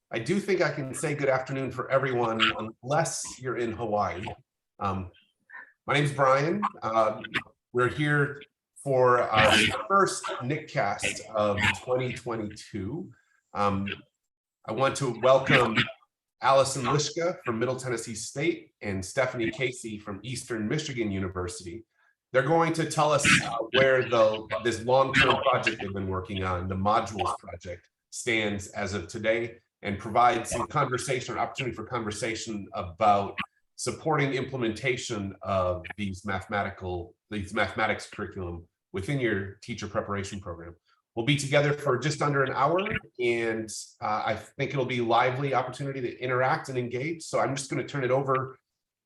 I do think I can say good afternoon for everyone, unless you're in Hawaii. My name's Brian. We're here for our first NICCast of 2022. I want to welcome Allison Lishka from Middle Tennessee State and Stephanie Casey from Eastern Michigan University. They're going to tell us where this long-term project they've been working on, the Modules project, stands as of today, and provide some conversation, opportunity for conversation about supporting implementation of these mathematics curriculum within your teacher preparation program. We'll be together for just under an hour, and I think it'll be a lively opportunity to interact and engage. So I'm just going to turn it over.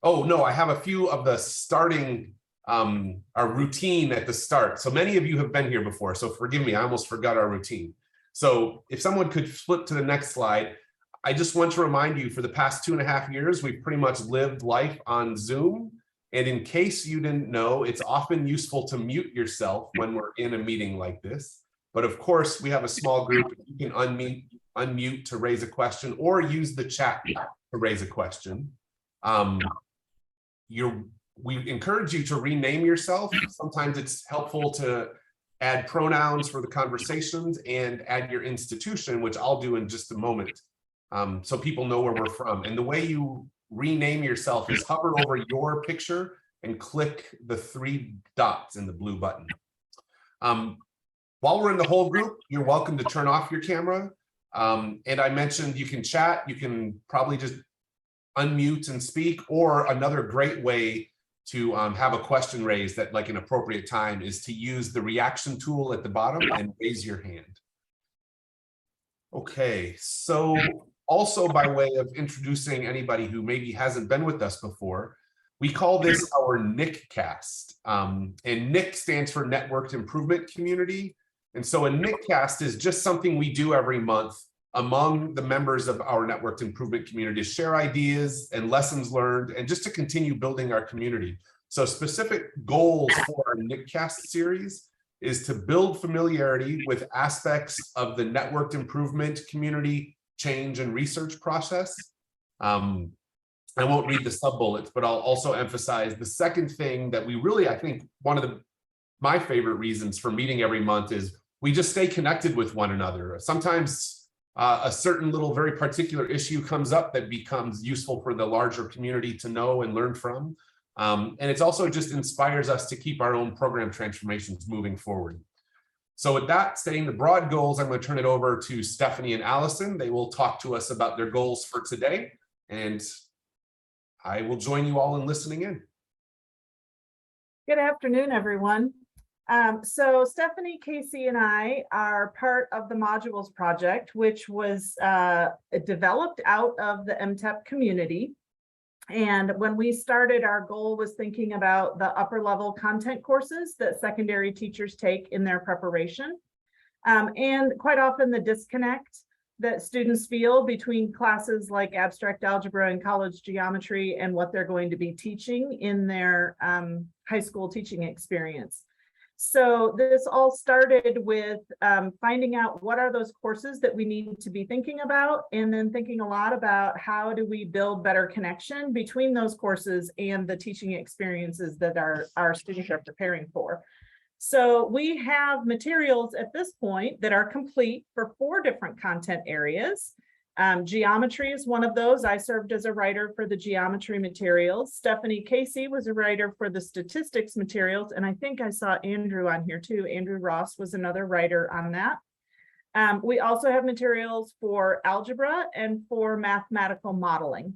Oh no, I have a few of the starting, our routine at the start. So many of you have been here before, so forgive me, I almost forgot our routine. So if someone could flip to the next slide, I just want to remind you, for the past 2.5 years, we've pretty much lived life on Zoom. And in case you didn't know, it's often useful to mute yourself when we're in a meeting like this. But of course, we have a small group. You can unmute to raise a question, or use the chat to raise a question. We encourage you to rename yourself. Sometimes it's helpful to add pronouns for the conversations and add your institution, which I'll do in just a moment, so people know where we're from. And the way you rename yourself is hover over your picture and click the 3 dots in the blue button. While we're in the whole group, you're welcome to turn off your camera. And I mentioned you can chat, you can probably just unmute and speak, or another great way to have a question raised at like an appropriate time is to use the reaction tool at the bottom and raise your hand. Okay, so also by way of introducing anybody who maybe hasn't been with us before, we call this our NICCast. And NIC stands for Networked Improvement Community. And so a NICCast is just something we do every month among the members of our Networked Improvement Community to share ideas and lessons learned, and just to continue building our community. So specific goals for our NICCast series is to build familiarity with aspects of the networked improvement community change and research process. I won't read the sub-bullets, but I'll also emphasize the second thing that we really, I think, one of my favorite reasons for meeting every month is we just stay connected with one another. Sometimes a certain little very particular issue comes up that becomes useful for the larger community to know and learn from. And it's also just inspires us to keep our own program transformations moving forward. So with that, stating the broad goals, I'm going to turn it over to Stephanie and Allison. They will talk to us about their goals for today, and I will join you all in listening in. Good afternoon, everyone. So Stephanie, Casey, and I are part of the Modules project, which was developed out of the MTEP community. And when we started, our goal was thinking about the upper level content courses that secondary teachers take in their preparation. And quite often the disconnect that students feel between classes like abstract algebra and college geometry and what they're going to be teaching in their high school teaching experience. So this all started with finding out what are those courses that we need to be thinking about, and then thinking a lot about how do we build better connection between those courses and the teaching experiences that our students are preparing for. So we have materials at this point that are complete for 4 different content areas. Geometry is one of those. I served as a writer for the geometry materials. Stephanie Casey was a writer for the statistics materials, and I think I saw Andrew on here too. Andrew Ross was another writer on that. We also have materials for algebra and for mathematical modeling.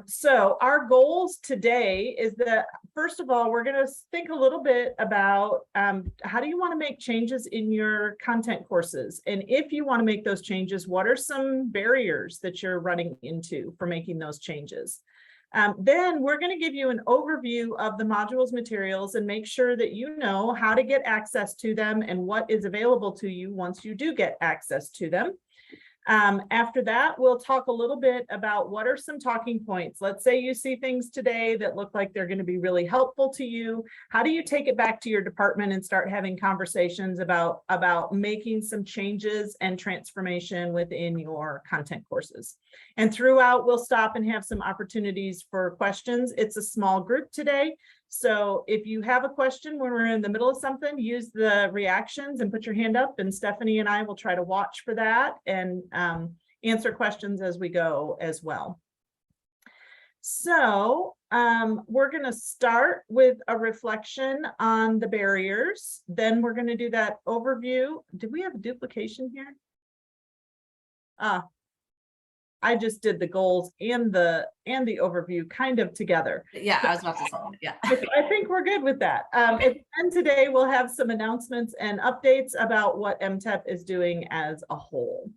So our goals today is that, first of all, we're going to think a little bit about how do you want to make changes in your content courses? And if you want to make those changes, what are some barriers that you're running into for making those changes? Then we're going to give you an overview of the modules materials and make sure that you know how to get access to them and what is available to you once you do get access to them. After that, we'll talk a little bit about what are some talking points. Let's say you see things today that look like they're going to be really helpful to you. How do you take it back to your department and start having conversations about making some changes and transformation within your content courses? And throughout, we'll stop and have some opportunities for questions. It's a small group today. So if you have a question when we're in the middle of something, use the reactions and put your hand up, and Stephanie and I will try to watch for that and answer questions as we go as well. So we're going to start with a reflection on the barriers. Then we're going to do that overview. Did we have a duplication here? I just did the goals and the overview kind of together. Yeah, I was about to say, yeah. I think we're good with that. And today we'll have some announcements and updates about what MTEP is doing as a whole.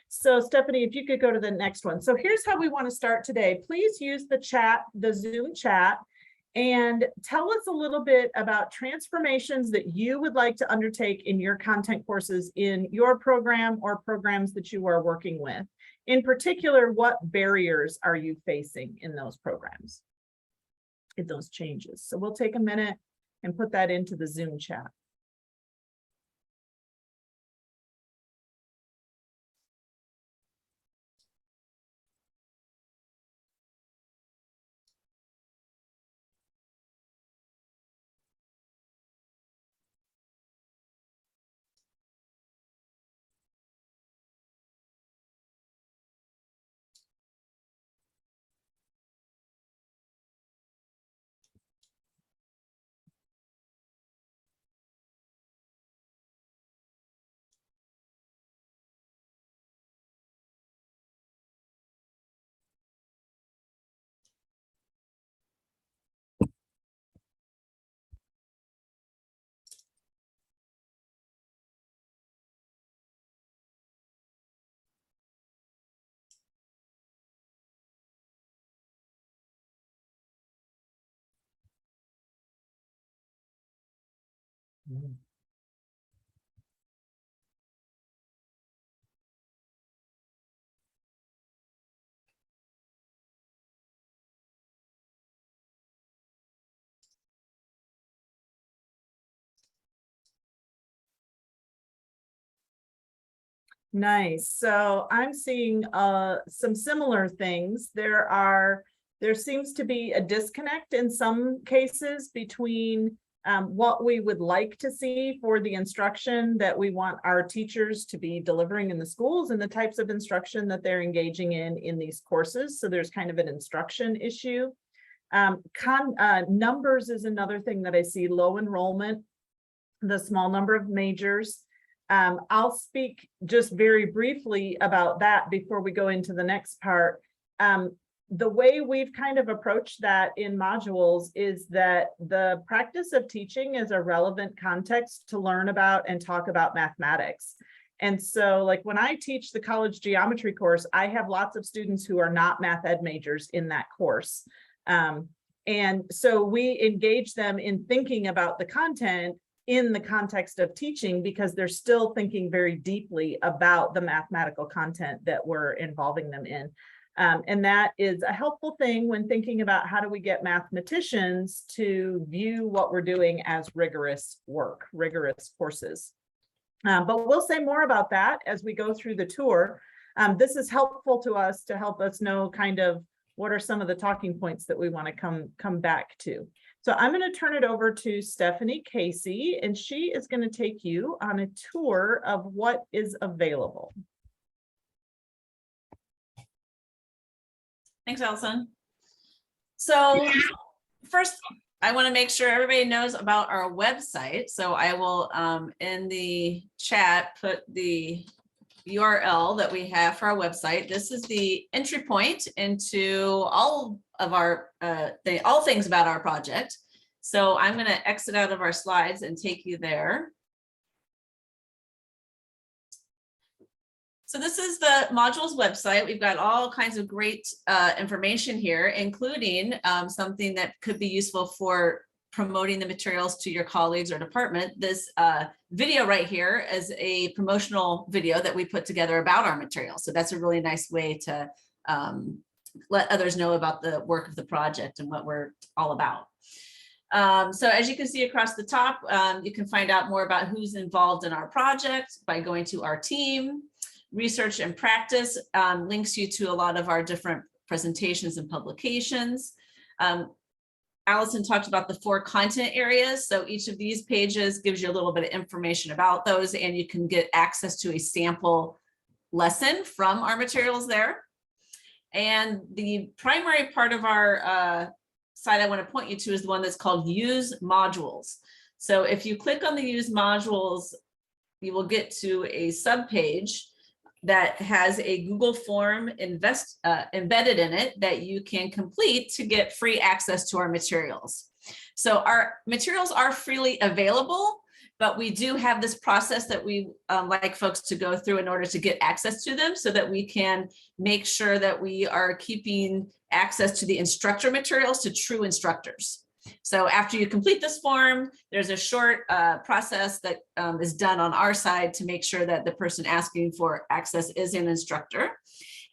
So Stephanie, if you could go to the next one. So here's how we want to start today. Please use the chat, the Zoom chat, and tell us a little bit about transformations that you would like to undertake in your content courses in your program or programs that you are working with. In particular, what barriers are you facing in those programs, in those changes? So we'll take a minute and put that into the Zoom chat. Nice. So I'm seeing some similar things. There seems to be a disconnect in some cases between what we would like to see for the instruction that we want our teachers to be delivering in the schools and the types of instruction that they're engaging in these courses. So there's kind of an instruction issue. Numbers is another thing that I see. Low enrollment, the small number of majors. I'll speak just very briefly about that before we go into the next part. The way we've kind of approached that in modules is that the practice of teaching is a relevant context to learn about and talk about mathematics. And so like when I teach the college geometry course, I have lots of students who are not math ed majors in that course. And so we engage them in thinking about the content in the context of teaching because they're still thinking very deeply about the mathematical content that we're involving them in. And that is a helpful thing when thinking about how do we get mathematicians to view what we're doing as rigorous work, rigorous courses. But we'll say more about that as we go through the tour. This is helpful to us to help us know kind of what are some of the talking points that we want to come back to. So I'm going to turn it over to Stephanie Casey, and she is going to take you on a tour of what is available. Thanks, Allison. So first, I want to make sure everybody knows about our website. So I will, in the chat, put the URL that we have for our website. This is the entry point into all of our, all things about our project. So I'm going to exit out of our slides and take you there. So this is the modules website. We've got all kinds of great information here, including something that could be useful for promoting the materials to your colleagues or department. This video right here is a promotional video that we put together about our material. So that's a really nice way to let others know about the work of the project and what we're all about. So as you can see across the top, you can find out more about who's involved in our project by going to our team. Research and practice links you to a lot of our different presentations and publications. Allison talked about the 4 content areas. So each of these pages gives you a little bit of information about those, and you can get access to a sample lesson from our materials there. And the primary part of our site I want to point you to is the one that's called Use Modules. So if you click on the Use Modules, you will get to a subpage that has a Google form embedded in it that you can complete to get free access to our materials. So our materials are freely available, but we do have this process that we like folks to go through in order to get access to them so that we can make sure that we are keeping access to the instructor materials to true instructors. So after you complete this form, there's a short process that is done on our side to make sure that the person asking for access is an instructor.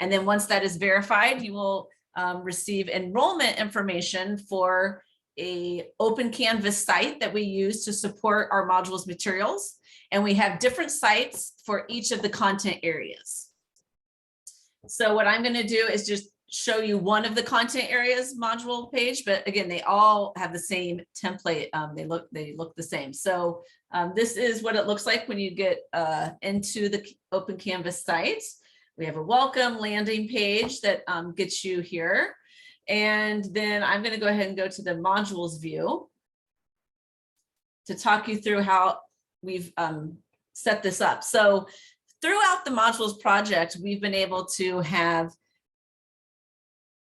And then once that is verified, you will receive enrollment information for an open Canvas site that we use to support our modules materials. And we have different sites for each of the content areas. So what I'm going to do is just show you one of the content areas module page, but again, they all have the same template. They look the same. So this is what it looks like when you get into the Open Canvas site. We have a welcome landing page that gets you here. And then I'm going to go ahead and go to the modules view to talk you through how we've set this up. So throughout the modules project, we've been able to have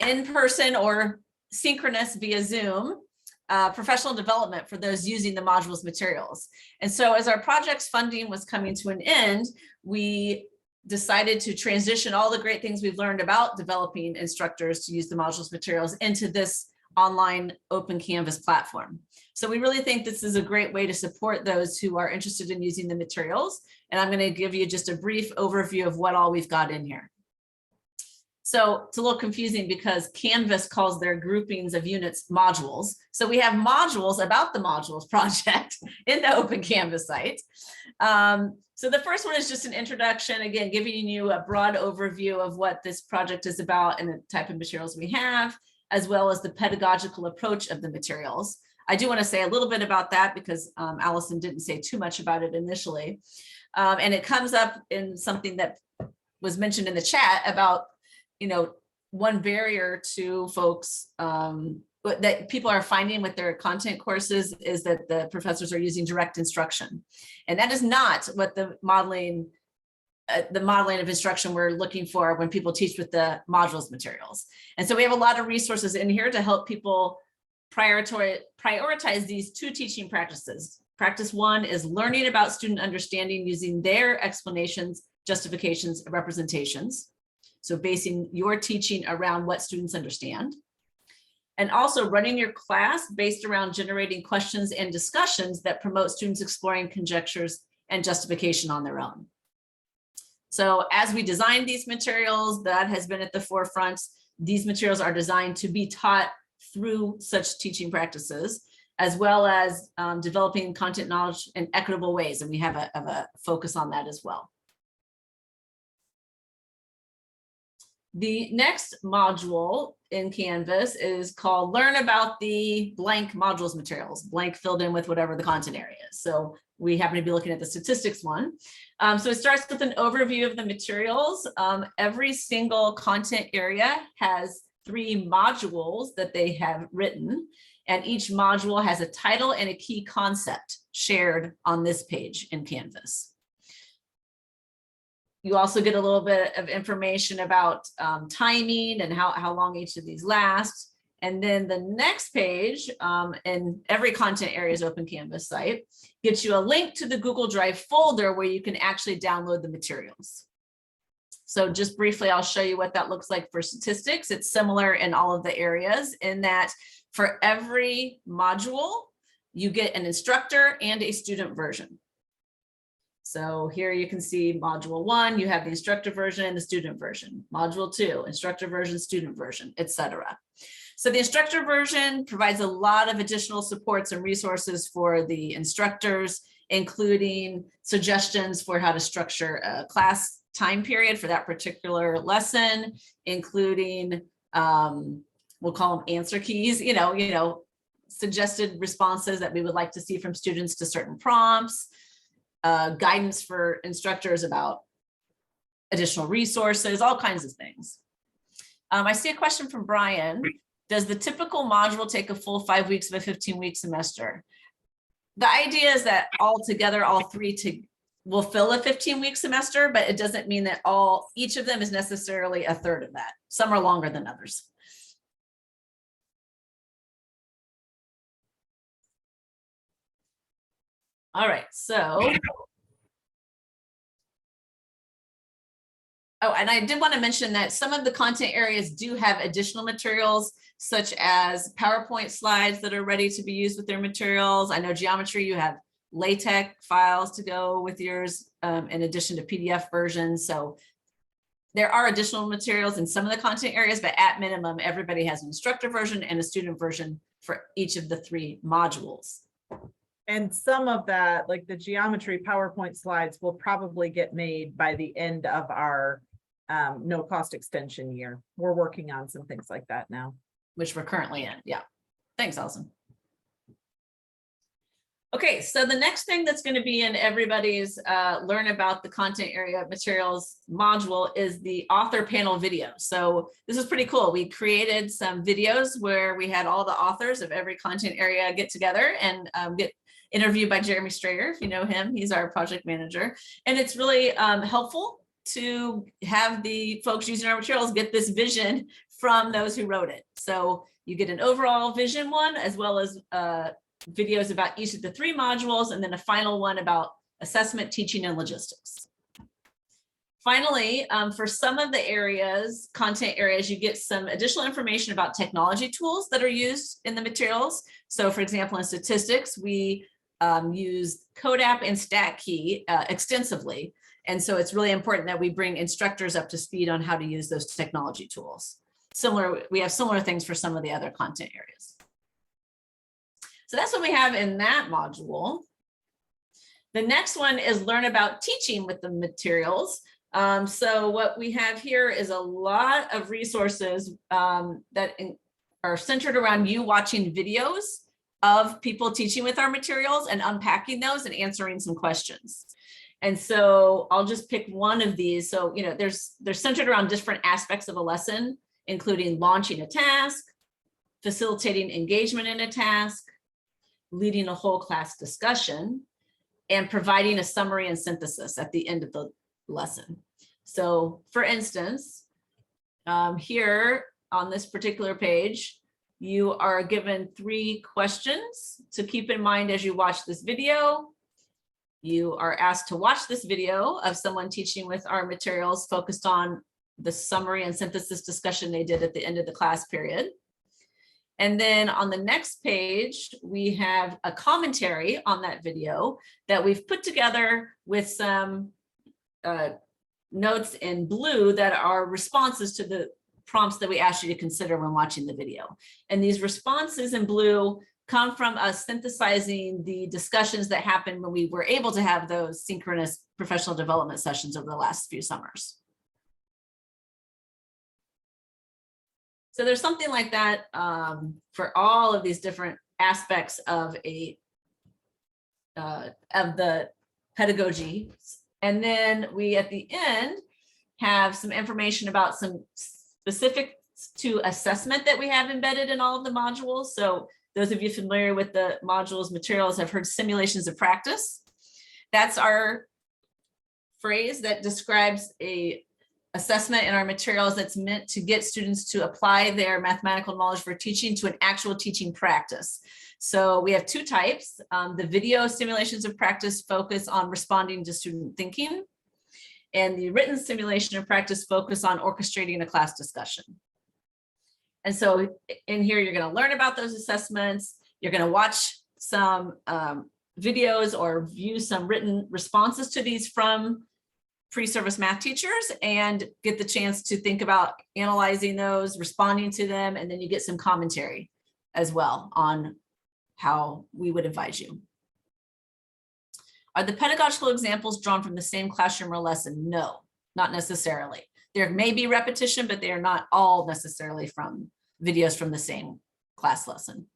in-person or synchronous via Zoom professional development for those using the modules materials. And so as our project's funding was coming to an end, we decided to transition all the great things we've learned about developing instructors to use the modules materials into this online open Canvas platform. So we really think this is a great way to support those who are interested in using the materials. And I'm going to give you just a brief overview of what all we've got in here. So it's a little confusing because Canvas calls their groupings of units modules. So we have modules about the modules project in the Open Canvas site. So the first one is just an introduction, again, giving you a broad overview of what this project is about and the type of materials we have, as well as the pedagogical approach of the materials. I do want to say a little bit about that because Allison didn't say too much about it initially. And it comes up in something that was mentioned in the chat about, you know, one barrier to folks that people are finding with their content courses is that the professors are using direct instruction. And that is not what the modeling of instruction we're looking for when people teach with the modules materials. And so we have a lot of resources in here to help people prioritize these 2 teaching practices. Practice 1 is learning about student understanding using their explanations, justifications, and representations. So basing your teaching around what students understand. And also running your class based around generating questions and discussions that promote students exploring conjectures and justification on their own. So as we design these materials, that has been at the forefront. These materials are designed to be taught through such teaching practices, as well as developing content knowledge in equitable ways. And we have a focus on that as well. The next module in Canvas is called Learn About the Blank Modules Materials, blank filled in with whatever the content area is. So we happen to be looking at the statistics one. So it starts with an overview of the materials. Every single content area has 3 modules that they have written, and each module has a title and a key concept shared on this page in Canvas. You also get a little bit of information about timing and how long each of these last. And then the next page, and every content area's Open Canvas site, gets you a link to the Google Drive folder where you can actually download the materials. So just briefly, I'll show you what that looks like for statistics. It's similar in all of the areas in that for every module, you get an instructor and a student version. So here you can see module 1, you have the instructor version and the student version. Module 2, instructor version, student version, etc. So the instructor version provides a lot of additional supports and resources for the instructors, including suggestions for how to structure a class time period for that particular lesson, including we'll call them answer keys, you know, suggested responses that we would like to see from students to certain prompts, guidance for instructors about additional resources, all kinds of things. I see a question from Brian. Does the typical module take a full 5 weeks of a 15-week semester? The idea is that all together, all three will fill a 15-week semester, but it doesn't mean that each of them is necessarily a third of that. Some are longer than others. All right, so. Oh, and I did want to mention that some of the content areas do have additional materials, such as PowerPoint slides that are ready to be used with their materials. I know geometry, you have LaTeX files to go with yours, in addition to PDF versions. So there are additional materials in some of the content areas, but at minimum, everybody has an instructor version and a student version for each of the 3 modules. And some of that, like the geometry PowerPoint slides, will probably get made by the end of our no cost extension year. We're working on some things like that now. Which we're currently in. Yeah. Thanks, Allison. Okay, so the next thing that's going to be in everybody's learn about the content area materials module is the author panel video. So this is pretty cool. We created some videos where we had all the authors of every content area get together and get interviewed by Jeremy Strayer, if you know him. He's our project manager. And it's really helpful to have the folks using our materials get this vision from those who wrote it. So you get an overall vision one, as well as videos about each of the 3 modules, and then a final one about assessment, teaching, and logistics. Finally, for some of the areas, content areas, you get some additional information about technology tools that are used in the materials. So for example, in statistics, we use CodeApp and StatKey extensively. And so it's really important that we bring instructors up to speed on how to use those technology tools. We have similar things for some of the other content areas. So that's what we have in that module. The next one is learn about teaching with the materials. So what we have here is a lot of resources that are centered around you watching videos of people teaching with our materials and unpacking those and answering some questions. And so I'll just pick one of these. So, you know, they're centered around different aspects of a lesson, including launching a task, facilitating engagement in a task, leading a whole class discussion, and providing a summary and synthesis at the end of the lesson. So for instance, here on this particular page, you are given 3 questions to keep in mind as you watch this video. You are asked to watch this video of someone teaching with our materials focused on the summary and synthesis discussion they did at the end of the class period. And then on the next page, we have a commentary on that video that we've put together with some notes in blue that are responses to the prompts that we asked you to consider when watching the video. And these responses in blue come from us synthesizing the discussions that happened when we were able to have those synchronous professional development sessions over the last few summers. So there's something like that for all of these different aspects of the pedagogy. And then we, at the end, have some information about some specific to assessment that we have embedded in all of the modules. So those of you familiar with the modules materials have heard simulations of practice. That's our phrase that describes a assessment in our materials that's meant to get students to apply their mathematical knowledge for teaching to an actual teaching practice. So we have 2 types. The video simulations of practice focus on responding to student thinking, and the written simulation of practice focus on orchestrating a class discussion. And so in here, you're going to learn about those assessments. You're going to watch some videos or view some written responses to these from pre-service math teachers and get the chance to think about analyzing those, responding to them, and then you get some commentary as well on how we would advise you. Are the pedagogical examples drawn from the same classroom or lesson? No, not necessarily. There may be repetition, but they are not all necessarily from videos from the same class lesson.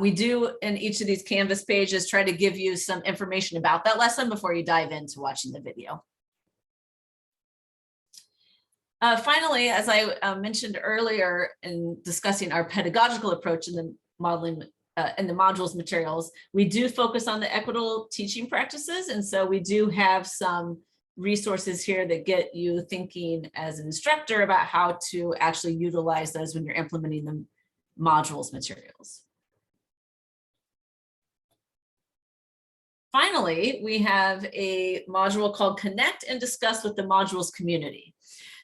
We do in each of these Canvas pages try to give you some information about that lesson before you dive into watching the video. Finally, as I mentioned earlier in discussing our pedagogical approach in the modeling in the modules materials, we do focus on the equitable teaching practices. And so we do have some resources here that get you thinking as an instructor about how to actually utilize those when you're implementing the modules materials. Finally, we have a module called Connect and Discuss with the Modules Community.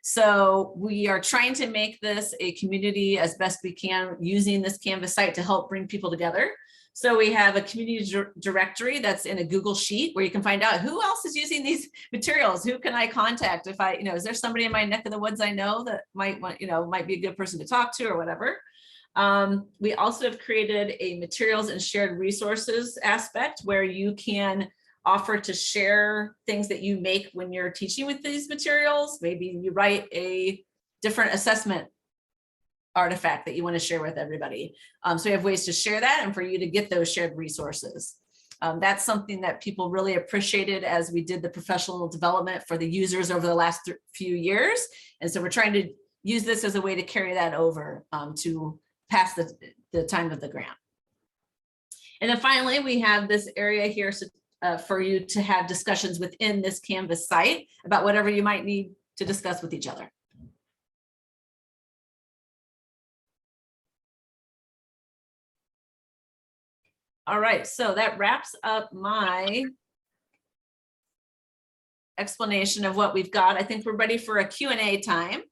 So we are trying to make this a community as best we can using this Canvas site to help bring people together. So we have a community directory that's in a Google Sheet where you can find out who else is using these materials. Who can I contact if I, is there somebody in my neck of the woods I know that might want, might be a good person to talk to or whatever. We also have created a materials and shared resources aspect where you can offer to share things that you make when you're teaching with these materials. Maybe you write a different assessment artifact that you want to share with everybody. So we have ways to share that and for you to get those shared resources. That's something that people really appreciated as we did the professional development for the users over the last few years. And so we're trying to use this as a way to carry that over to pass the time of the grant. And then finally, we have this area here for you to have discussions within this Canvas site about whatever you might need to discuss with each other. All right, so that wraps up my explanation of what we've got. I think we're ready for a Q&A time.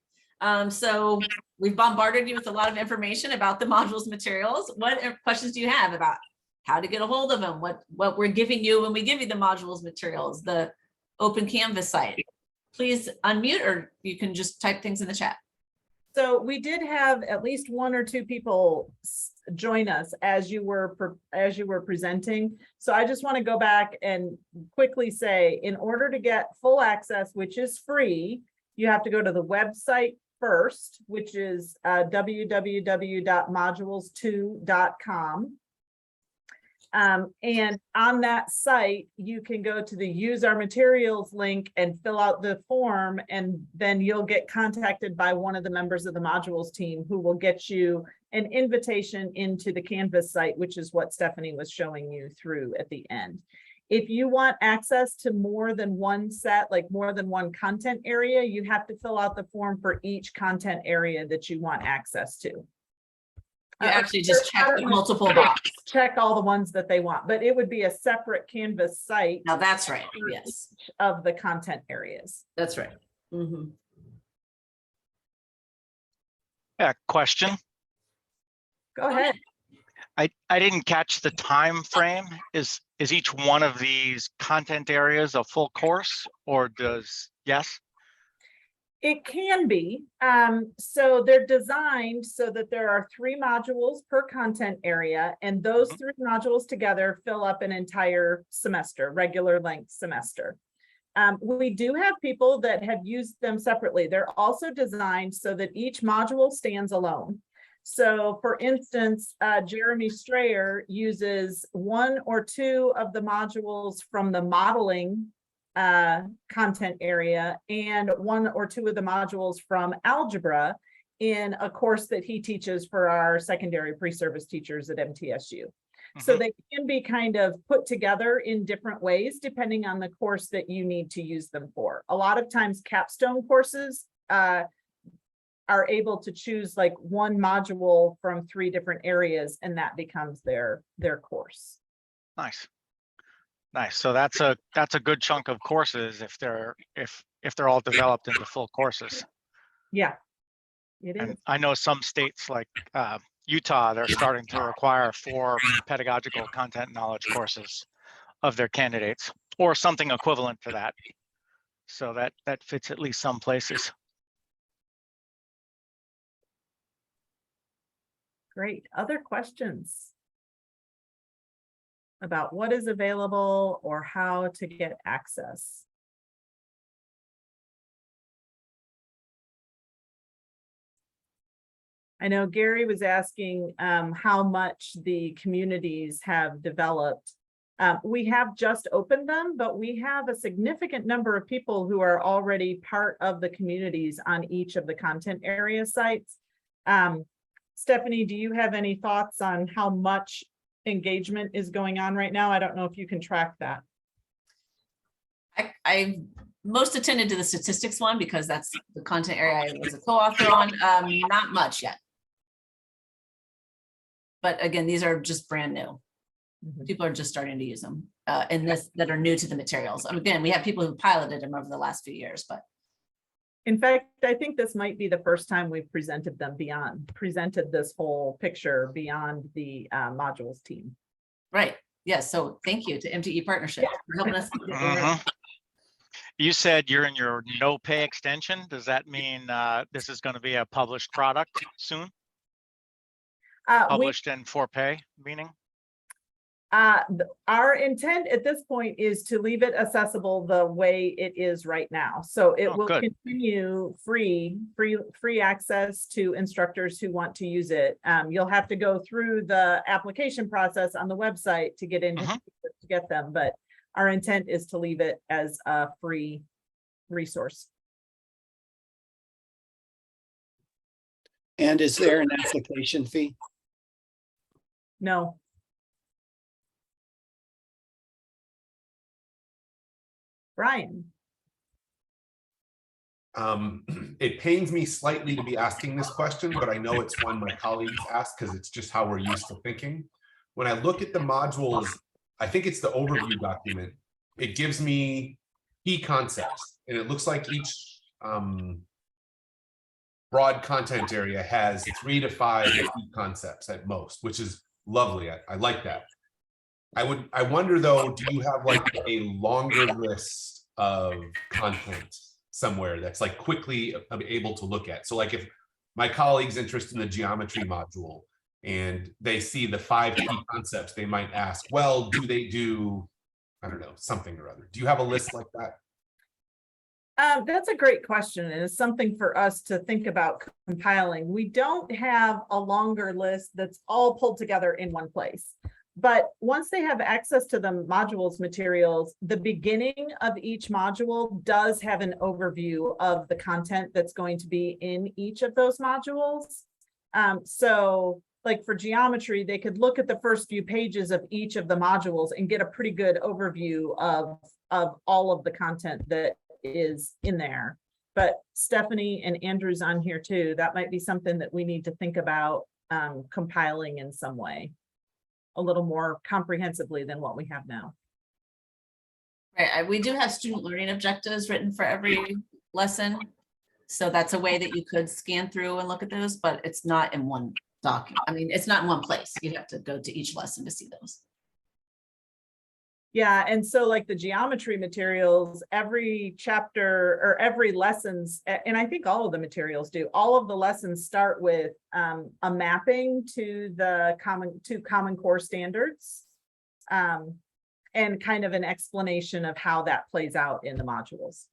So we've bombarded you with a lot of information about the modules materials. What questions do you have about how to get a hold of them, what we're giving you when we give you the modules materials, the open Canvas site? Please unmute or you can just type things in the chat. So we did have at least one or two people join us as you were presenting. So I just want to go back and quickly say, in order to get full access, which is free, you have to go to the website first, which is www.modules2.com. And on that site, you can go to the use our materials link and fill out the form, and then you'll get contacted by one of the members of the modules team who will get you an invitation into the Canvas site, which is what Stephanie was showing you through at the end. If you want access to more than one set, like more than one content area, you have to fill out the form for each content area that you want access to. You actually just check the multiple boxes. Check all the ones that they want, but it would be a separate Canvas site. Now that's right. Yes. Of the content areas. That's right. Mm-hmm. Yeah, question. Go ahead. I didn't catch the time frame. Is each one of these content areas a full course, or yes? It can be. So they're designed so that there are 3 modules per content area, and those 3 modules together fill up an entire semester, regular length semester. We do have people that have used them separately. They're also designed so that each module stands alone. So for instance, Jeremy Strayer uses 1 or 2 of the modules from the modeling content area and 1 or 2 of the modules from algebra in a course that he teaches for our secondary pre-service teachers at MTSU. So they can be kind of put together in different ways depending on the course that you need to use them for. A lot of times capstone courses are able to choose like 1 module from 3 different areas, and that becomes their course. Nice. So that's a good chunk of courses if they're all developed into full courses. Yeah, it is. And I know some states like Utah, they're starting to require 4 pedagogical content knowledge courses. of their candidates or something equivalent to that. So that fits at least some places. Great. Other questions about what is available or how to get access? I know Gary was asking how much the communities have developed. We have just opened them, but we have a significant number of people who are already part of the communities on each of the content area sites. Stephanie, do you have any thoughts on how much engagement is going on right now? I don't know if you can track that. I most attended to the statistics one because that's the content area I was a co-author on. Not much yet. But again, these are just brand new. People are just starting to use them and that are new to the materials. Again, we have people who piloted them over the last few years, but. In fact, I think this might be the first time we've presented this whole picture beyond the modules team. Right. Yes. So thank you to MTE-Partnership for helping us. You said you're in your no pay extension. Does that mean this is going to be a published product soon? Published and for pay, meaning? Our intent at this point is to leave it accessible the way it is right now. So it will continue free access to instructors who want to use it. You'll have to go through the application process on the website to get into to get them, but our intent is to leave it as a free resource. And is there an application fee? No. Brian. It pains me slightly to be asking this question, but I know it's one my colleagues ask because it's just how we're used to thinking. When I look at the modules, I think it's the overview document. It gives me key concepts, and it looks like each broad content area has 3 to 5 key concepts at most, which is lovely. I like that. I wonder though, do you have like a longer list of content somewhere that's like quickly able to look at? So like if my colleague's interested in the geometry module and they see the 5 key concepts, they might ask, well, do they do, I don't know, something or other. Do you have a list like that? That's a great question, and it's something for us to think about compiling. We don't have a longer list that's all pulled together in one place. But once they have access to the modules materials, the beginning of each module does have an overview of the content that's going to be in each of those modules. So like for geometry, they could look at the first few pages of each of the modules and get a pretty good overview of all of the content that is in there. But Stephanie and Andrew's on here too. That might be something that we need to think about compiling in some way, a little more comprehensively than what we have now. Right. We do have student learning objectives written for every lesson. So that's a way that you could scan through and look at those, but it's not in one document. I mean, it's not in one place. You have to go to each lesson to see those. Yeah, and so like the geometry materials, every chapter or every lessons, and I think all of the materials do, all of the lessons start with a mapping to the common core standards and kind of an explanation of how that plays out in the modules.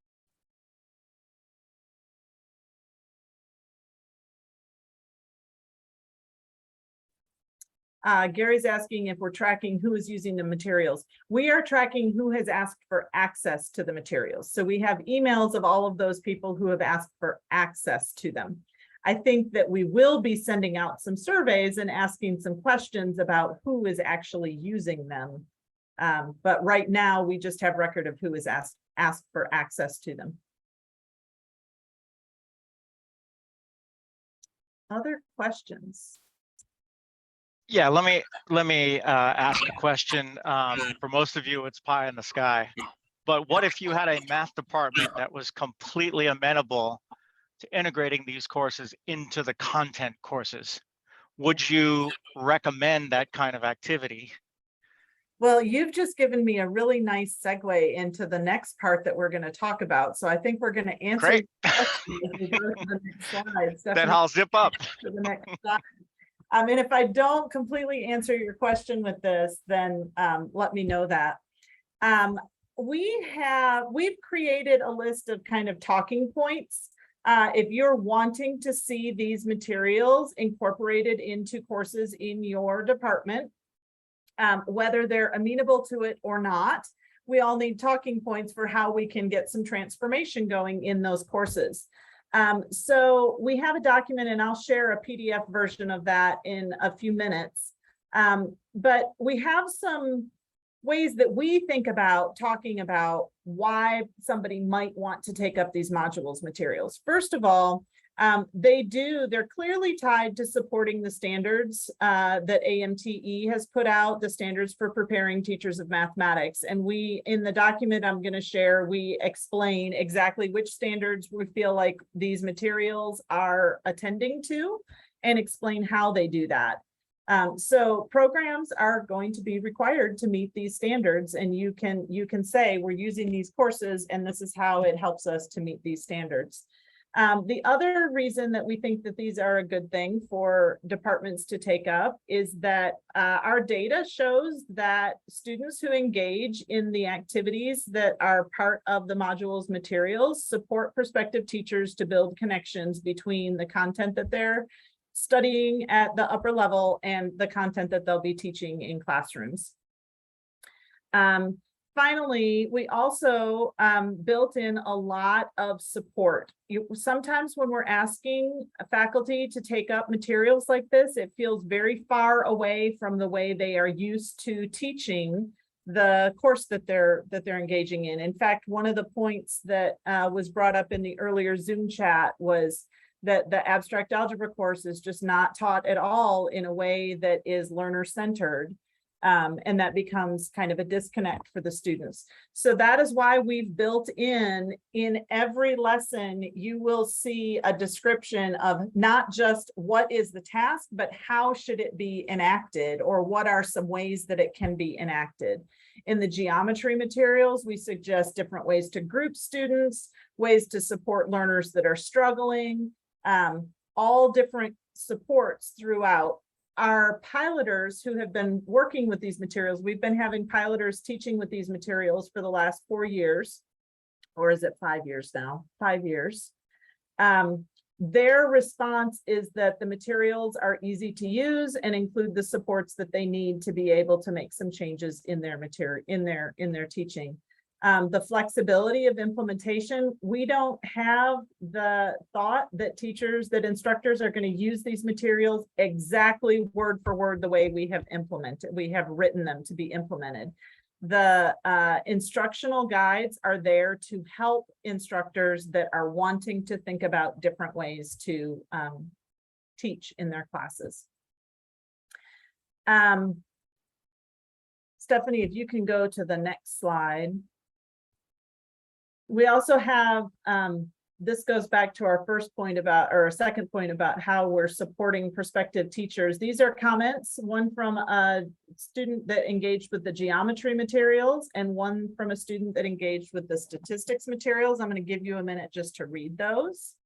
Gary's asking if we're tracking who is using the materials. We are tracking who has asked for access to the materials. So we have emails of all of those people who have asked for access to them. I think that we will be sending out some surveys and asking some questions about who is actually using them. But right now we just have record of who has asked for access to them. Other questions? Yeah, let me ask a question. For most of you, it's pie in the sky. But what if you had a math department that was completely amenable to integrating these courses into the content courses? Would you recommend that kind of activity? Well, you've just given me a really nice segue into the next part that we're going to talk about. So I think we're going to answer Great. your question as we go to the next slide. Then Stephanie, I'll zip up. to the next slide. And if I don't completely answer your question with this, then let me know that. We've created a list of kind of talking points. If you're wanting to see these materials incorporated into courses in your department, whether they're amenable to it or not, we all need talking points for how we can get some transformation going in those courses. So we have a document, and I'll share a PDF version of that in a few minutes. But we have some ways that we think about talking about why somebody might want to take up these modules materials. First of all, they're clearly tied to supporting the standards that AMTE has put out, the standards for preparing teachers of mathematics. And we, in the document I'm going to share, we explain exactly which standards we feel like these materials are attending to and explain how they do that. So programs are going to be required to meet these standards, and you can say we're using these courses and this is how it helps us to meet these standards. The other reason that we think that these are a good thing for departments to take up is that our data shows that students who engage in the activities that are part of the modules materials support prospective teachers to build connections between the content that they're studying at the upper level and the content that they'll be teaching in classrooms. Finally, we also built in a lot of support. Sometimes when we're asking faculty to take up materials like this, it feels very far away from the way they are used to teaching the course that they're engaging in. In fact, one of the points that was brought up in the earlier Zoom chat was that the abstract algebra course is just not taught at all in a way that is learner-centered. And that becomes kind of a disconnect for the students. So that is why we've built in every lesson, you will see a description of not just what is the task, but how should it be enacted, or what are some ways that it can be enacted. In the geometry materials, we suggest different ways to group students, ways to support learners that are struggling, all different supports throughout. Our piloters who have been working with these materials, we've been having piloters teaching with these materials for the last 4 years, or is it 5 years now? 5 years. Their response is that the materials are easy to use and include the supports that they need to be able to make some changes in their material, in their teaching. The flexibility of implementation, we don't have the thought that instructors are going to use these materials exactly word for word the way we have written them to be implemented. The instructional guides are there to help instructors that are wanting to think about different ways to teach in their classes. Stephanie, if you can go to the next slide. We also have, this goes back to our first point about, or our second point about how we're supporting prospective teachers. These are comments, one from a student that engaged with the geometry materials and one from a student that engaged with the statistics materials. I'm going to give you a minute just to read those.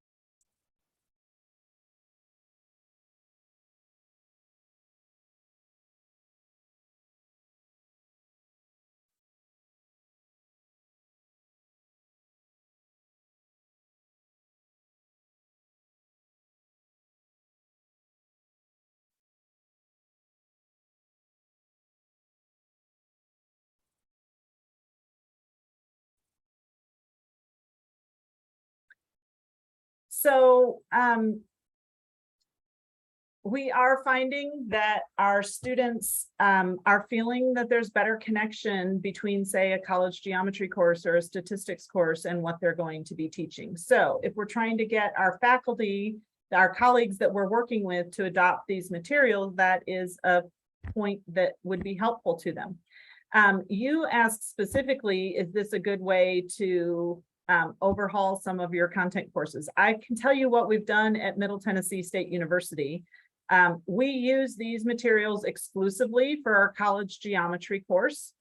So we are finding that our students are feeling that there's better connection between, say, a college geometry course or a statistics course and what they're going to be teaching. So if we're trying to get our faculty, our colleagues that we're working with to adopt these materials, that is a point that would be helpful to them. You asked specifically, is this a good way to overhaul some of your content courses? I can tell you what we've done at Middle Tennessee State University. We use these materials exclusively for our college geometry course.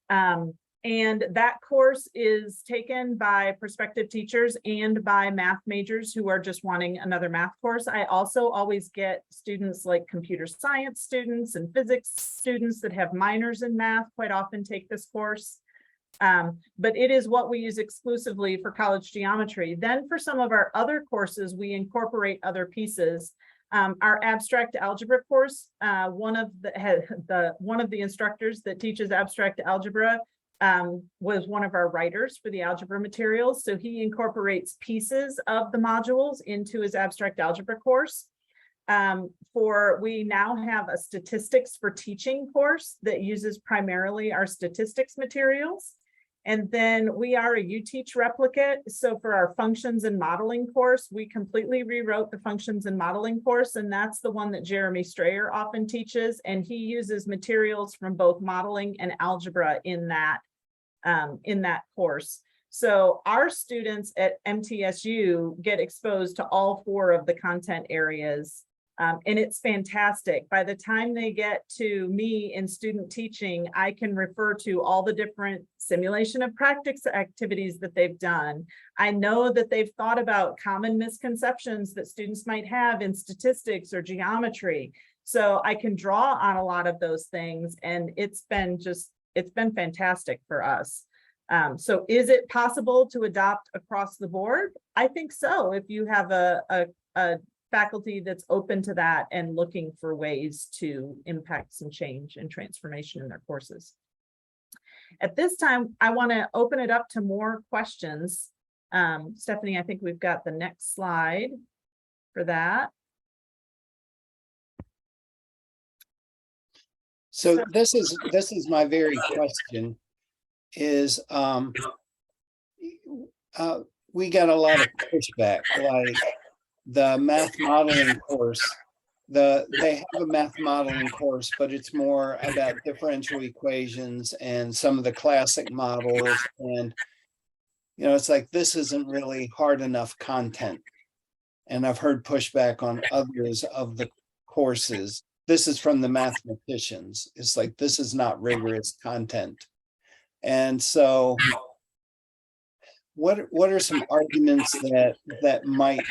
And that course is taken by prospective teachers and by math majors who are just wanting another math course. I also always get students like computer science students and physics students that have minors in math quite often take this course. But it is what we use exclusively for college geometry. Then for some of our other courses, we incorporate other pieces. Our abstract algebra course, one of the instructors that teaches abstract algebra was one of our writers for the algebra materials. So he incorporates pieces of the modules into his abstract algebra course. We now have a statistics for teaching course that uses primarily our statistics materials. And then we are a UTeach replicate. So for our functions and modeling course, we completely rewrote the functions and modeling course. And that's the one that Jeremy Strayer often teaches. And he uses materials from both modeling and algebra in that course. So our students at MTSU get exposed to all 4 of the content areas. And it's fantastic. By the time they get to me in student teaching, I can refer to all the different simulation of practice activities that they've done. I know that they've thought about common misconceptions that students might have in statistics or geometry. So I can draw on a lot of those things, and it's been fantastic for us. So is it possible to adopt across the board? I think so. If you have a faculty that's open to that and looking for ways to impact some change and transformation in their courses. At this time, I want to open it up to more questions. Stephanie, I think we've got the next slide for that. So this is my very question is, we got a lot of pushback, like the math modeling course, they have a math modeling course, but it's more about differential equations and some of the classic models. And, it's like, this isn't really hard enough content. And I've heard pushback on others of the courses. This is from the mathematicians. It's like, this is not rigorous content. And so what are some arguments that might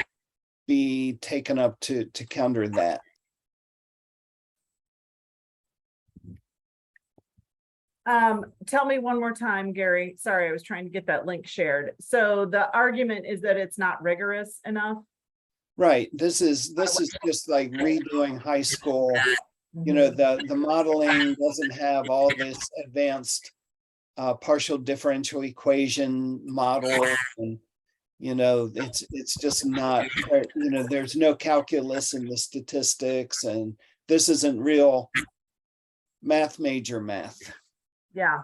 be taken up to counter that? Tell me one more time, Gary. Sorry, I was trying to get that link shared. So the argument is that it's not rigorous enough. Right. This is just like redoing high school. The modeling doesn't have all this advanced partial differential equation model, and it's just not, there's no calculus in the statistics, and this isn't real math major math. Yeah.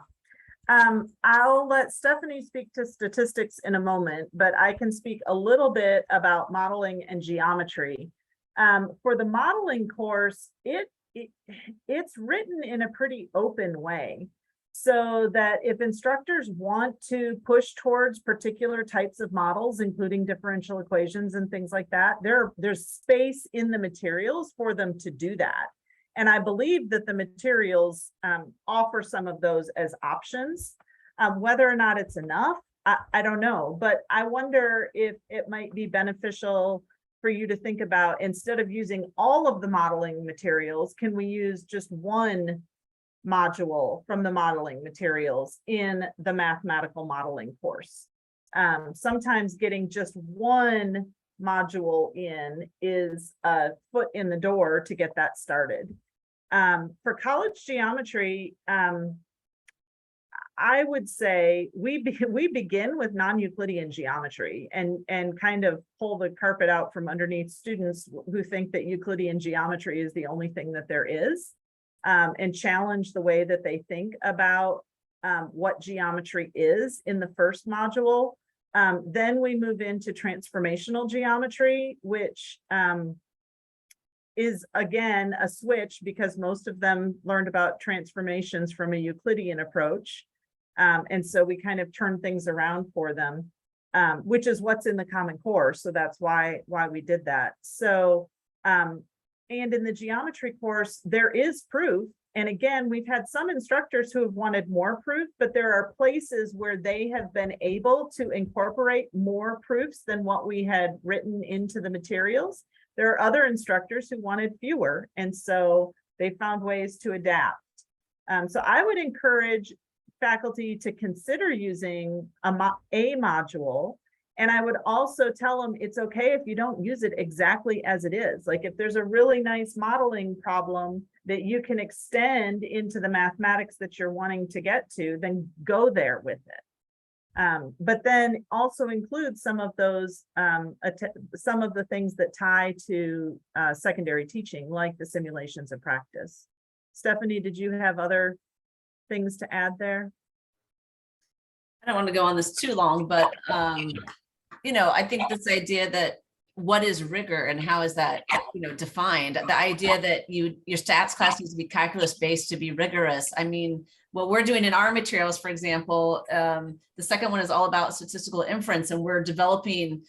I'll let Stephanie speak to statistics in a moment, but I can speak a little bit about modeling and geometry. For the modeling course, it's written in a pretty open way, so that if instructors want to push towards particular types of models, including differential equations and things like that, there's space in the materials for them to do that. And I believe that the materials offer some of those as options. Whether or not it's enough, I don't know, but I wonder if it might be beneficial for you to think about, instead of using all of the modeling materials, can we use just one module from the modeling materials in the mathematical modeling course? Sometimes getting just one module in is a foot in the door to get that started. For college geometry, I would say we begin with non-Euclidean geometry and kind of pull the carpet out from underneath students who think that Euclidean geometry is the only thing that there is, and challenge the way that they think about what geometry is in the first module. Then we move into transformational geometry, which is again a switch, because most of them learned about transformations from a Euclidean approach. And so we kind of turn things around for them, which is what's in the Common Core. So that's why we did that. So And in the geometry course, there is proof. And again, we've had some instructors who have wanted more proof, but there are places where they have been able to incorporate more proofs than what we had written into the materials. There are other instructors who wanted fewer, and so they found ways to adapt. So I would encourage faculty to consider using a module. And I would also tell them it's okay if you don't use it exactly as it is. Like if there's a really nice modeling problem that you can extend into the mathematics that you're wanting to get to, then go there with it. But then also include some of those, some of the things that tie to secondary teaching, like the simulations of practice. Stephanie, did you have other things to add there? I don't want to go on this too long, but you know, I think this idea that what is rigor and how is that, you know, defined? The idea that your stats class needs to be calculus based to be rigorous. I mean, what we're doing in our materials, for example, the second one is all about statistical inference, and we're developing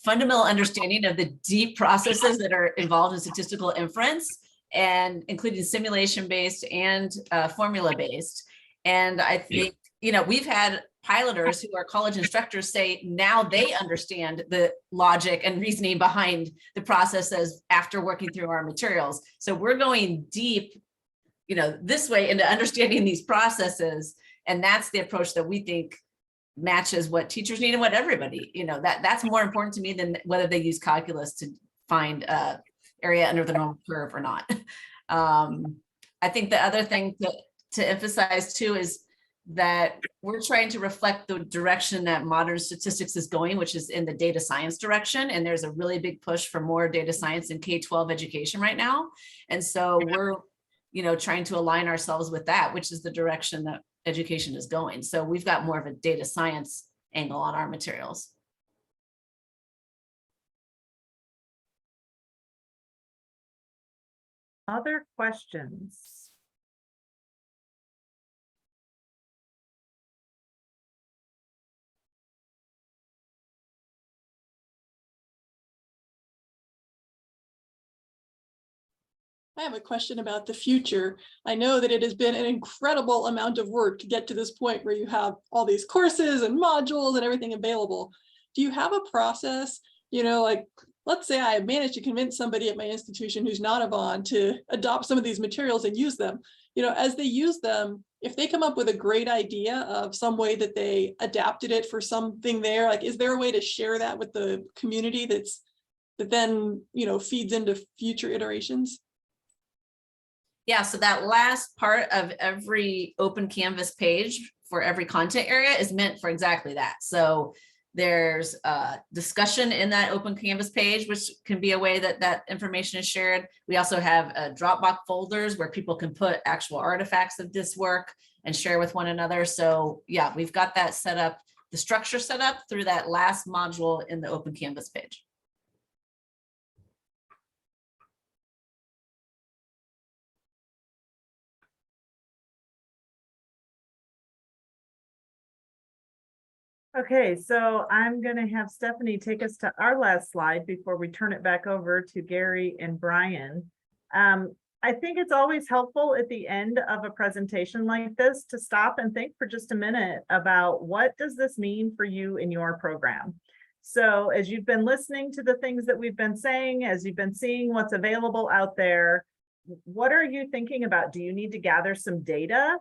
fundamental understanding of the deep processes that are involved in statistical inference, and including simulation based and formula based. And I think, you know, we've had piloters who are college instructors say now they understand the logic and reasoning behind the processes after working through our materials. So we're going deep, you know, this way into understanding these processes. And that's the approach that we think matches what teachers need and what everybody, you know, that's more important to me than whether they use calculus to find area under the normal curve or not. I think the other thing to emphasize too is that we're trying to reflect the direction that modern statistics is going, which is in the data science direction. And there's a really big push for more data science in K-12 education right now. And so we're, you know, trying to align ourselves with that, which is the direction that education is going. So we've got more of a data science angle on our materials. Other questions? I have a question about the future. I know that it has been an incredible amount of work to get to this point where you have all these courses and modules and everything available. Do you have a process, you know, like, let's say I managed to convince somebody at my institution who's not a Vaughn to adopt some of these materials and use them. You know, as they use them, if they come up with a great idea of some way that they adapted it for something there, like, is there a way to share that with the community that then, you know, feeds into future iterations? Yeah, so that last part of every open Canvas page for every content area is meant for exactly that. So there's a discussion in that open Canvas page, which can be a way that that information is shared. We also have Dropbox folders where people can put actual artifacts of this work and share with one another. So yeah, we've got that set up, the structure set up through that last module in the open Canvas page. Okay, so I'm going to have Stephanie take us to our last slide before we turn it back over to Gary and Brian. I think it's always helpful at the end of a presentation like this to stop and think for just a minute about what does this mean for you in your program. So as you've been listening to the things that we've been saying, as you've been seeing what's available out there, what are you thinking about? Do you need to gather some data?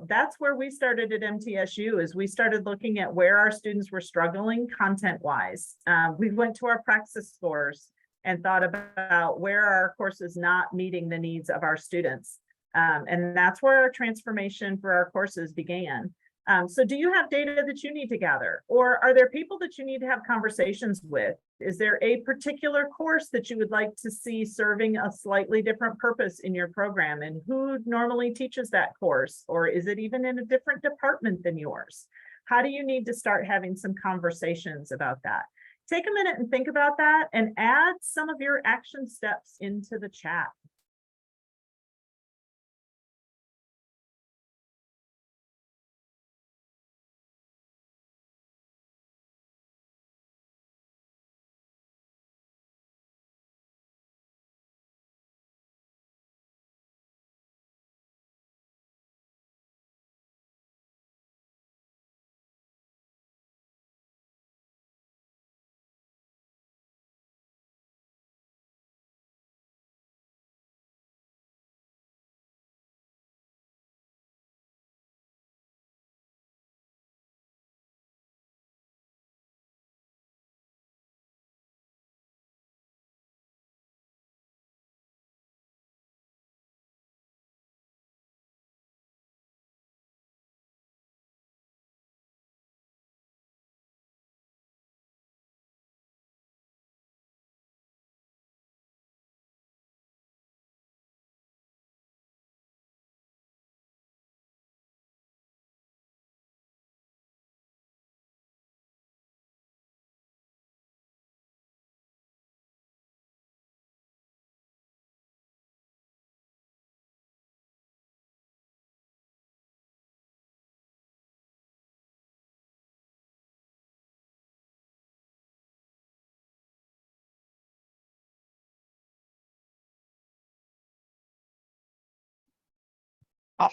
That's where we started at MTSU, is we started looking at where our students were struggling content-wise. We went to our praxis scores and thought about where are our courses not meeting the needs of our students. And that's where our transformation for our courses began. So do you have data that you need to gather? Or are there people that you need to have conversations with? Is there a particular course that you would like to see serving a slightly different purpose in your program? And who normally teaches that course? Or is it even in a different department than yours? How do you need to start having some conversations about that? Take a minute and think about that and add some of your action steps into the chat.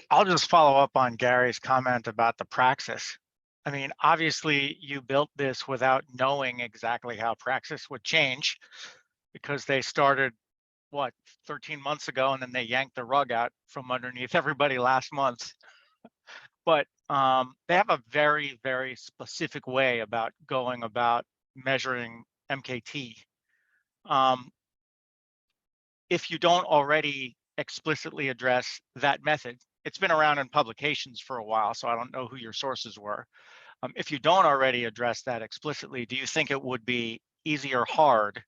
I'll just follow up on Gary's comment about the praxis. I mean, obviously you built this without knowing exactly how praxis would change, because they started, what, 13 months ago, and then they yanked the rug out from underneath everybody last month. But they have a very, very specific way about going about measuring MKT. If you don't already explicitly address that method, it's been around in publications for a while, so I don't know who your sources were. If you don't already address that explicitly, do you think it would be easy or hard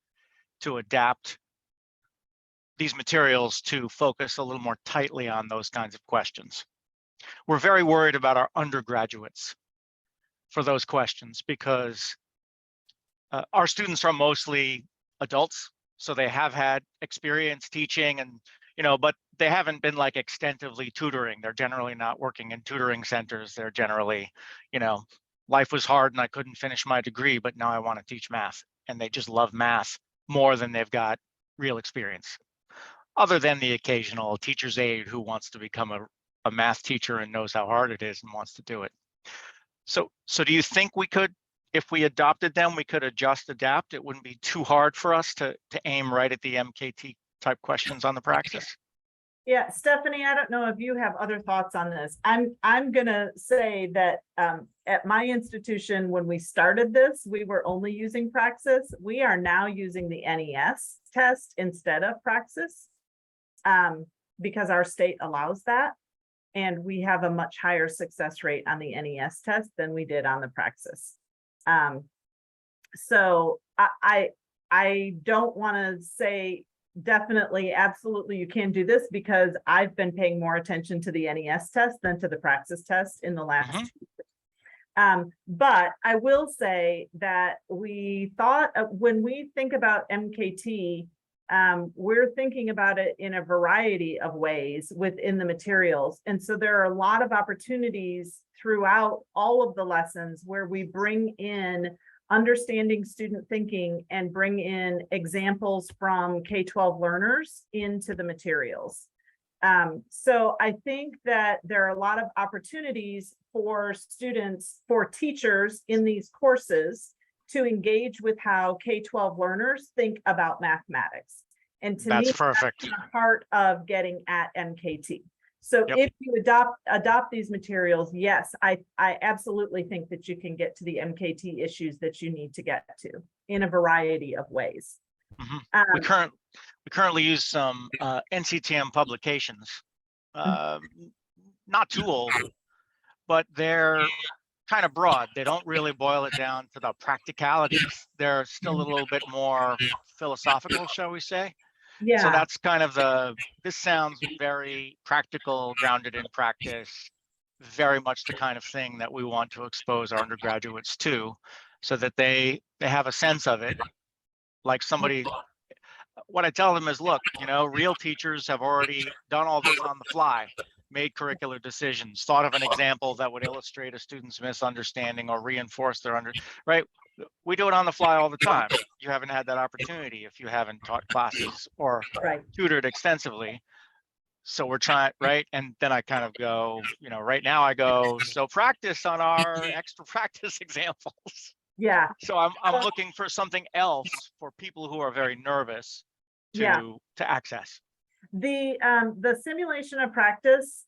to adapt these materials to focus a little more tightly on those kinds of questions? We're very worried about our undergraduates for those questions, because our students are mostly adults, so they have had experience teaching, and but they haven't been like extensively tutoring. They're generally not working in tutoring centers. They're generally, life was hard and I couldn't finish my degree, but now I want to teach math, and they just love math more than they've got real experience, other than the occasional teacher's aide who wants to become a math teacher and knows how hard it is and wants to do it. So do you think we could, if we adopted them, we could adapt? It wouldn't be too hard for us to aim right at the MKT type questions on the praxis? Yeah, Stephanie, I don't know if you have other thoughts on this. I'm gonna say that at my institution, when we started this, we were only using praxis. We are now using the NES test instead of praxis, because our state allows that. And we have a much higher success rate on the NES test than we did on the praxis. So I don't want to say definitely, absolutely, you can do this, because I've been paying more attention to the NES test than to the praxis test in the last 2 years. But I will say that we thought when we think about MKT, we're thinking about it in a variety of ways within the materials. And so there are a lot of opportunities throughout all of the lessons where we bring in understanding student thinking and bring in examples from K-12 learners into the materials. So I think that there are a lot of opportunities for students, for teachers in these courses to engage with how K-12 learners think about mathematics. And to me, That's perfect. that's part of getting at MKT. So Yep. if you adopt these materials, yes, I absolutely think that you can get to the MKT issues that you need to get to in a variety of ways. We currently use some NCTM publications, not too old, but they're kind of broad. They don't really boil it down to the practicalities. They're still a little bit more philosophical, shall we say. Yeah. So that's kind of this sounds very practical, grounded in practice, very much the kind of thing that we want to expose our undergraduates to, so that they have a sense of it. Like somebody, what I tell them is, look, real teachers have already done all this on the fly, made curricular decisions, thought of an example that would illustrate a student's misunderstanding or reinforce their right? We do it on the fly all the time. You haven't had that opportunity if you haven't taught classes or tutored extensively. So we're trying, right? And then I kind of go, right now I go, so practice on our extra practice examples. Yeah. So I'm looking for something else for people who are very nervous to access. The simulation of practice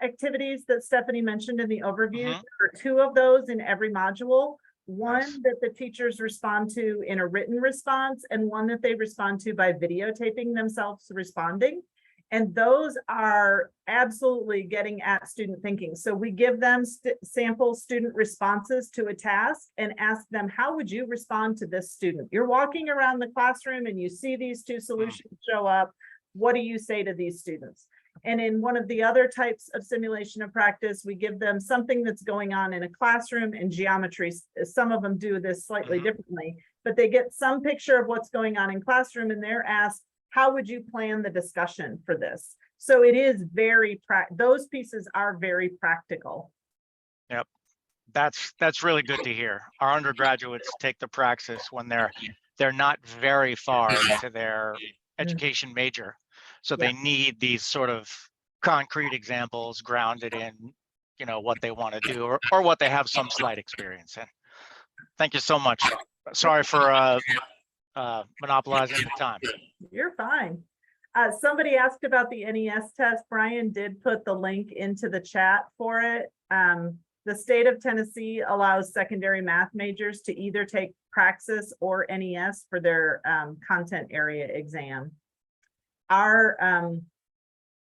activities that Stephanie mentioned in the overview, there are 2 of those in every module. One that the teachers respond to in a written response, and one that they respond to by videotaping themselves responding. And those are absolutely getting at student thinking. So we give them sample student responses to a task and ask them, how would you respond to this student? You're walking around the classroom and you see these 2 solutions show up. What do you say to these students? And in one of the other types of simulation of practice, we give them something that's going on in a classroom in geometry. Some of them do this slightly differently, but they get some picture of what's going on in classroom and they're asked, how would you plan the discussion for this? So it is very, those pieces are very practical. Yep. That's really good to hear. Our undergraduates take the praxis when they're not very far into their education major. So they need these sort of concrete examples grounded in, what they want to do or what they have some slight experience in. Thank you so much. Sorry for monopolizing the time. You're fine. Somebody asked about the NES test. Brian did put the link into the chat for it. The state of Tennessee allows secondary math majors to either take Praxis or NES for their content area exam.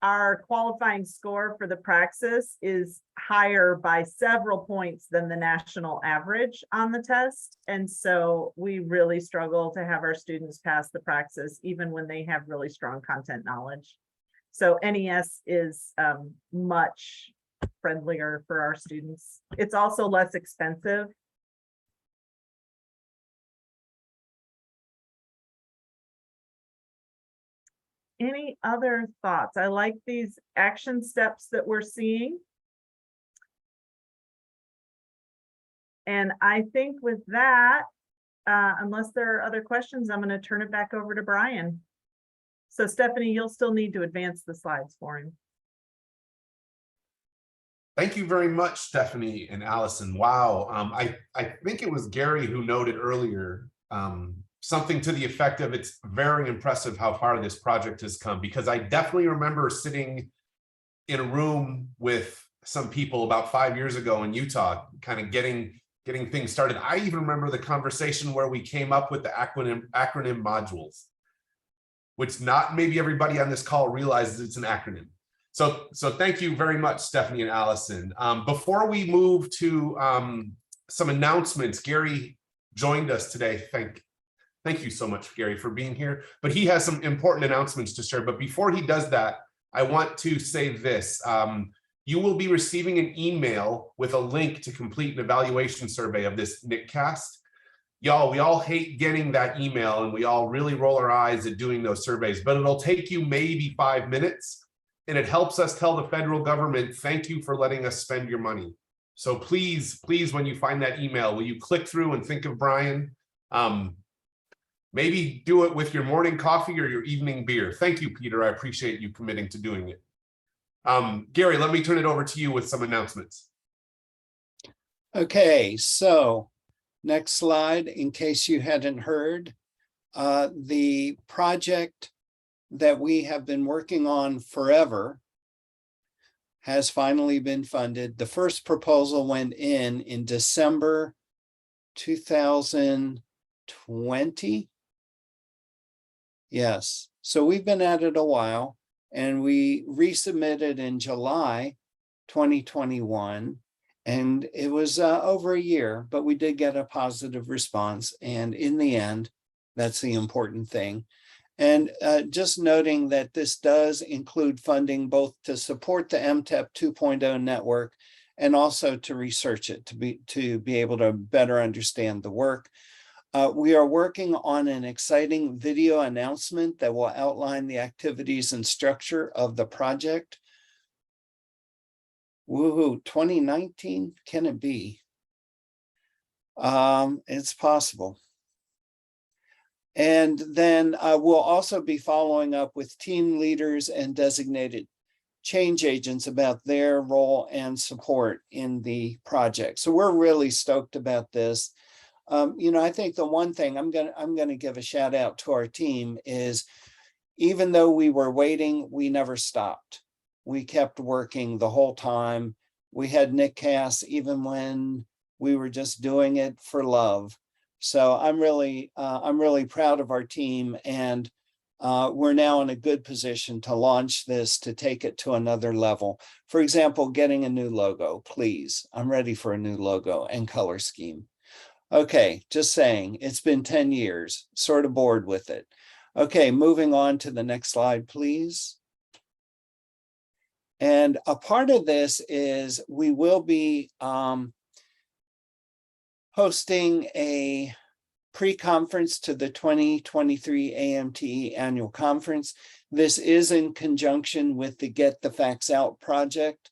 Our qualifying score for the Praxis is higher by several points than the national average on the test. And so we really struggle to have our students pass the Praxis, even when they have really strong content knowledge. So NES is much friendlier for our students. It's also less expensive. Any other thoughts? I like these action steps that we're seeing. And I think with that, unless there are other questions, I'm going to turn it back over to Brian. So Stephanie, you'll still need to advance the slides for him. Thank you very much, Stephanie and Allison. Wow. I think it was Gary who noted earlier something to the effect of it's very impressive how far this project has come, because I definitely remember sitting in a room with some people about 5 years ago in Utah, kind of getting things started. I even remember the conversation where we came up with the acronym modules, which not maybe everybody on this call realizes it's an acronym. So thank you very much, Stephanie and Allison. Before we move to some announcements, Gary joined us today. Thank you so much, Gary, for being here. But he has some important announcements to share. But before he does that, I want to say this. You will be receiving an email with a link to complete an evaluation survey of this NICCast. Y'all, we all hate getting that email and we all really roll our eyes at doing those surveys, but it'll take you maybe 5 minutes. And it helps us tell the federal government, thank you for letting us spend your money. So please, when you find that email, will you click through and think of Brian? Maybe do it with your morning coffee or your evening beer. Thank you, Peter. I appreciate you committing to doing it. Gary, let me turn it over to you with some announcements. Okay, so next slide, in case you hadn't heard, the project that we have been working on forever has finally been funded. The first proposal went in December 2020. Yes, so we've been at it a while, and we resubmitted in July 2021, and it was over a year, but we did get a positive response. And in the end, that's the important thing. And just noting that this does include funding both to support the MTEP 2.0 network and also to research it, to be able to better understand the work. We are working on an exciting video announcement that will outline the activities and structure of the project. Woohoo, 2019, can it be? It's possible. And then we'll also be following up with team leaders and designated change agents about their role and support in the project. So we're really stoked about this. I think the one thing I'm gonna give a shout out to our team is, even though we were waiting, we never stopped. We kept working the whole time. We had NICCast even when we were just doing it for love. So I'm really proud of our team, and we're now in a good position to launch this, to take it to another level. For example, getting a new logo, please. I'm ready for a new logo and color scheme. Okay, just saying, it's been 10 years, sort of bored with it. Okay, moving on to the next slide, please. And a part of this is we will be hosting a pre-conference to the 2023 AMTE annual conference. This is in conjunction with the Get the Facts Out project.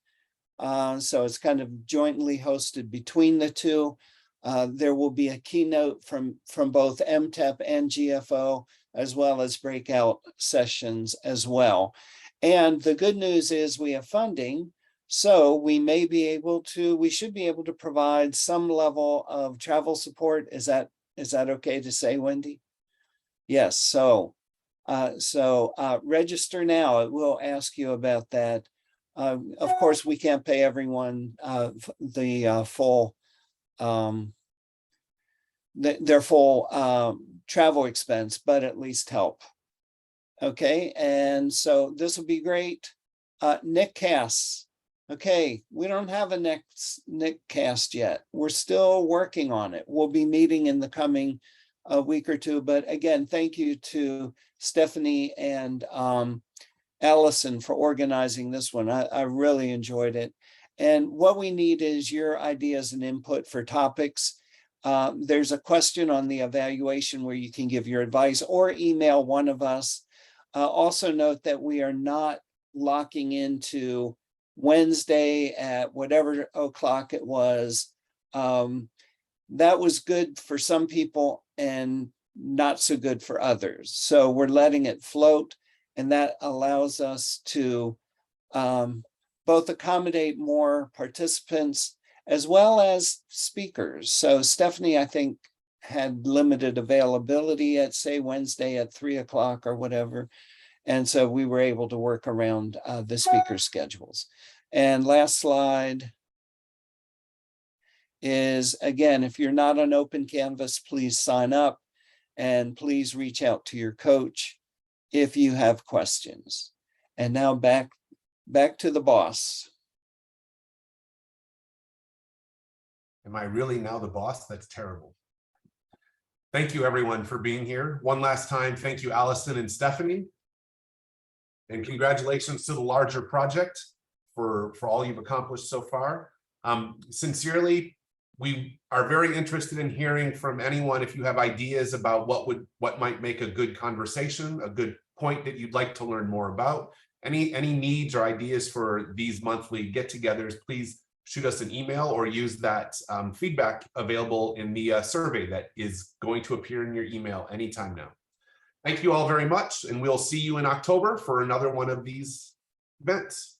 So it's kind of jointly hosted between the two. There will be a keynote from both MTEP and GFO, as well as breakout sessions as well. And the good news is we have funding. So we should be able to provide some level of travel support. Is that okay to say, Wendy? Yes, so register now. It will ask you about that. Of course, we can't pay everyone their full travel expense, but at least help. Okay, and so this will be great. NICCast. Okay, we don't have a next NICCast yet. We're still working on it. We'll be meeting in the coming week or two. But again, thank you to Stephanie and Allison for organizing this one. I really enjoyed it. And what we need is your ideas and input for topics. There's a question on the evaluation where you can give your advice or email one of us. Also note that we are not locking into Wednesday at whatever o'clock it was. That was good for some people and not so good for others. So we're letting it float, and that allows us to both accommodate more participants as well as speakers. So Stephanie, I think, had limited availability at, say, Wednesday at 3 o'clock or whatever. And so we were able to work around the speaker schedules. And last slide is, again, if you're not on Open Canvas, please sign up and please reach out to your coach if you have questions. And now back to the boss. Am I really now the boss? That's terrible. Thank you, everyone, for being here. One last time, thank you, Allison and Stephanie. And congratulations to the larger project for all you've accomplished so far. Sincerely, we are very interested in hearing from anyone if you have ideas about what might make a good conversation, a good point that you'd like to learn more about. Any needs or ideas for these monthly get-togethers, please shoot us an email or use that feedback available in the survey that is going to appear in your email anytime now. Thank you all very much, and we'll see you in October for another one of these events.